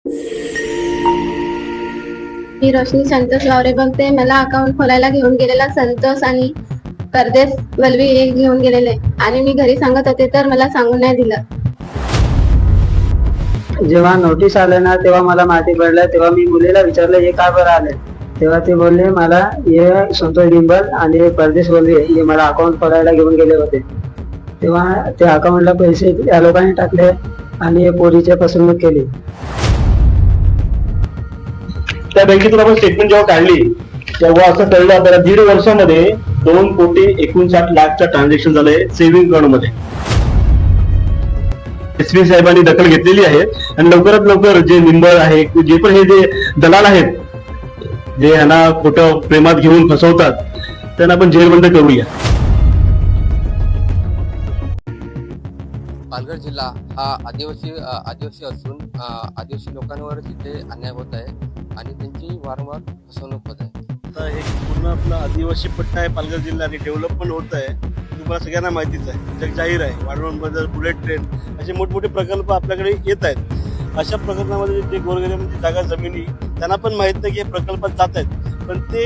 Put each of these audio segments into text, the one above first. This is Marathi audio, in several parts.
मी रोशनी संतोष वावरे बघते. मला अकाउंट खोलायला घेऊन गेलेला संतोष आणि परदेश वल्वी हे घेऊन गेलेले आणि मी घरी सांगत होते तर मला सांगून नाही दिलं. जेव्हा नोटीस आले ना तेव्हा मला माहिती पडलं. तेव्हा मी मुलीला विचारलं हे का बरं आले. तेव्हा ते बोलले मला हे संतोष डिंबल आणि परदेश वल्वी हे मला अकाउंट खोलायला घेऊन गेले होते. तेव्हा त्या अकाउंटला पैसे या लोकांनी टाकले आणि पोरीची फसवणूक केली. त्या बँकेतून आपण स्टेटमेंट जेव्हा काढली तेव्हा असं कळलं आपल्याला 1.5 वर्षामध्ये 2,59,00,000 ट्रान्झॅक्शन झालंय सेव्हिंग अकाउंट मध्ये. एसपी साहेबांनी दखल घेतलेली आहे आणि लवकरात लवकर जे निंबळ आहे, जे पण हे जे दलाल आहेत, जे यांना खोटं प्रेमात घेऊन फसवतात, त्यांना आपण जेरबंद करूया. पालघर जिल्हा हा आदिवासी असून आदिवासी लोकांवर तिथे अन्याय होत आहे आणि त्यांची वारंवार फसवणूक होत आहे. आता एक पूर्ण आपला आदिवासी पट्टा आहे पालघर जिल्हा आणि डेव्हलपमेंट होत आहे. तुम्हाला सगळ्यांना माहितीच आहे, जग जाहीर आहे. वाढवण बदल, बुलेट ट्रेन असे मोठमोठे प्रकल्प आपल्याकडे येत आहेत. अशा प्रकल्पामध्ये जे गोरगरिबांची जागा जमिनी त्यांना पण माहित नाही की हे प्रकल्पात जात आहेत, पण ते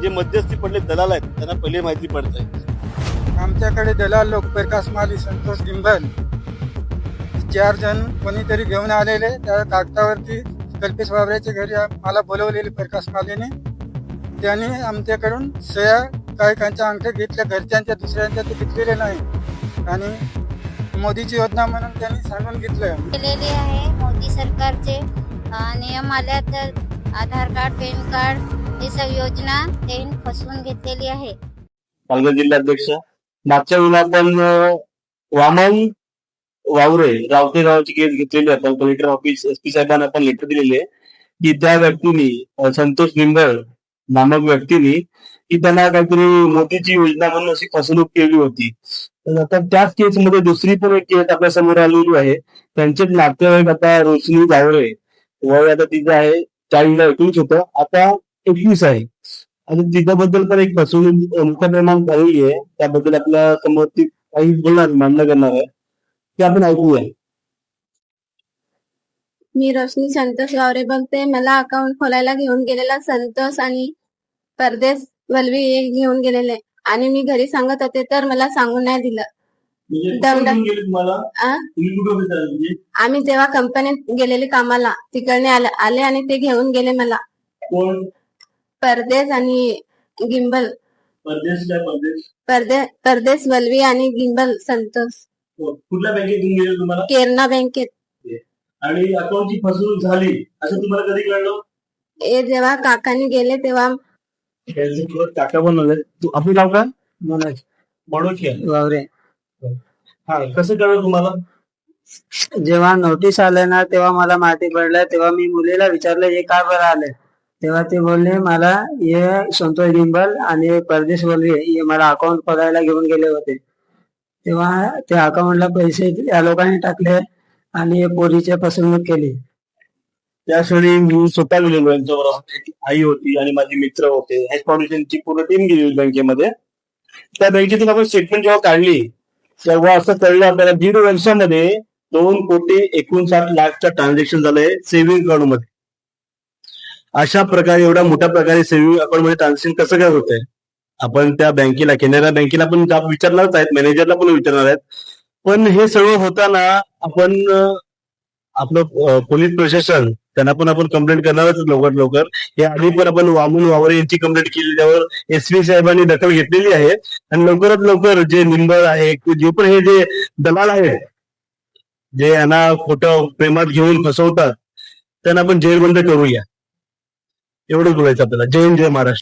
जे मध्यस्थी पडले दलाल आहेत त्यांना पहिले माहिती पडत आहे. आमच्याकडे दलाल लोक प्रकाश माली, संतोष डिंबल 4 जण कोणीतरी घेऊन आलेले. त्या कागदावरती कल्पेश वावऱ्याच्या घरी मला बोलवलेले प्रकाश मालीने. त्यांनी आमच्याकडून सह्या काही कांच्या अंगठ्या घेतल्या, घरच्यांच्या दुसऱ्यांच्या ते घेतलेले नाही. आणि मोदीची योजना म्हणून त्यांनी सांगून घेतलं केलेली आहे. मोदी सरकारचे नियम आल्या तर आधार कार्ड, पॅन कार्ड हे सगळी योजना त्यांनी फसवून घेतलेली आहे. पालघर जिल्हाध्यक्ष मागच्या वेळेला आपण वामन वावरे रावते गावाची केस घेतलेली आपण कलेक्टर ऑफिस एसपी साहेबांना आपण लेटर दिलेले की त्या व्यक्तीने संतोष निंबळ नामक व्यक्तीने की त्यांना काहीतरी मोदीची योजना म्हणून अशी फसवणूक केली होती. तर आता त्याच केसमध्ये दुसरी पण एक केस आपल्या समोर आलेली आहे. त्यांचेच नातेवाईक आता रोशनी वावरे वय आता तिचं आहे 40-19 होतं, आता 21 आहे. आणि तिच्याबद्दल पण एक फसवणूक मोठ्या प्रमाणात झालेली आहे. त्याबद्दल आपल्या समोर ती काही बोलणार, मान्य करणार आहे ते आपण ऐकूया. मी रोशनी संतोष वावरे बघते. मला अकाउंट खोलायला घेऊन गेलेला संतोष आणि परदेश वल्वी हे घेऊन गेलेले आणि मी घरी सांगत होते तर मला सांगून नाही दिलं. आम्ही जेव्हा कंपनीत गेलेले कामाला तिकडने आले आणि ते घेऊन गेले मला. परदेश आणि गिंबल, परदेश वल्वी आणि गिंबल संतोष. कुठल्या बँकेतून गेले तुम्हाला? केरना बँकेत. आणि अकाउंटची फसवणूक झाली असं तुम्हाला कधी कळलं? हे जेव्हा काकांनी गेले तेव्हा. काका बनवले. तू आपलं नाव काय? मनोज वावरे. हा, कसं कळलं तुम्हाला? जेव्हा नोटीस आले ना तेव्हा मला माहिती पडलं. तेव्हा मी मुलीला विचारलं हे का बरं आले. तेव्हा ते बोलले मला हे संतोष डिंबल आणि परदेश वल्वी हे मला अकाउंट खोलायला घेऊन गेले होते. तेव्हा त्या अकाउंटला पैसे या लोकांनी टाकले आणि पोरीची फसवणूक केली. त्यावेळी मी स्वतः गेलेलो यांच्याबरोबर. आई होती आणि माझे मित्र होते. हॅश फाउंडेशनची पूर्ण टीम गेली बँकेमध्ये. त्या बँकेतून आपण स्टेटमेंट जेव्हा काढली तेव्हा असं कळलं आपल्याला 1.5 वर्षामध्ये 2,59,00,000 ट्रान्झॅक्शन झालंय सेव्हिंग अकाउंट मध्ये. अशा प्रकारे एवढ्या मोठ्या प्रकारे सेव्हिंग अकाउंट मध्ये ट्रान्झॅक्शन कसं काय होत आहे? आपण त्या बँकेला, केनरा बँकेला पण विचारणारच आहेत, मॅनेजरला पण विचारणार आहेत. पण हे सगळं होताना आपण आपलं पोलीस प्रशासन त्यांना पण आपण कंप्लेंट करणारच लवकर. हे आधी पण आपण वामन वावरे यांची कंप्लेंट केली, त्यावर एसपी साहेबांनी दखल घेतलेली आहे. आणि लवकरात लवकर जे निंबळ आहे, जे पण हे जे दलाल आहेत, जे यांना खोटं प्रेमात घेऊन फसवतात, त्यांना आपण जेरबंद करूया. एवढंच बोलायचं आपल्याला. जय हिंद, जय महाराष्ट्र.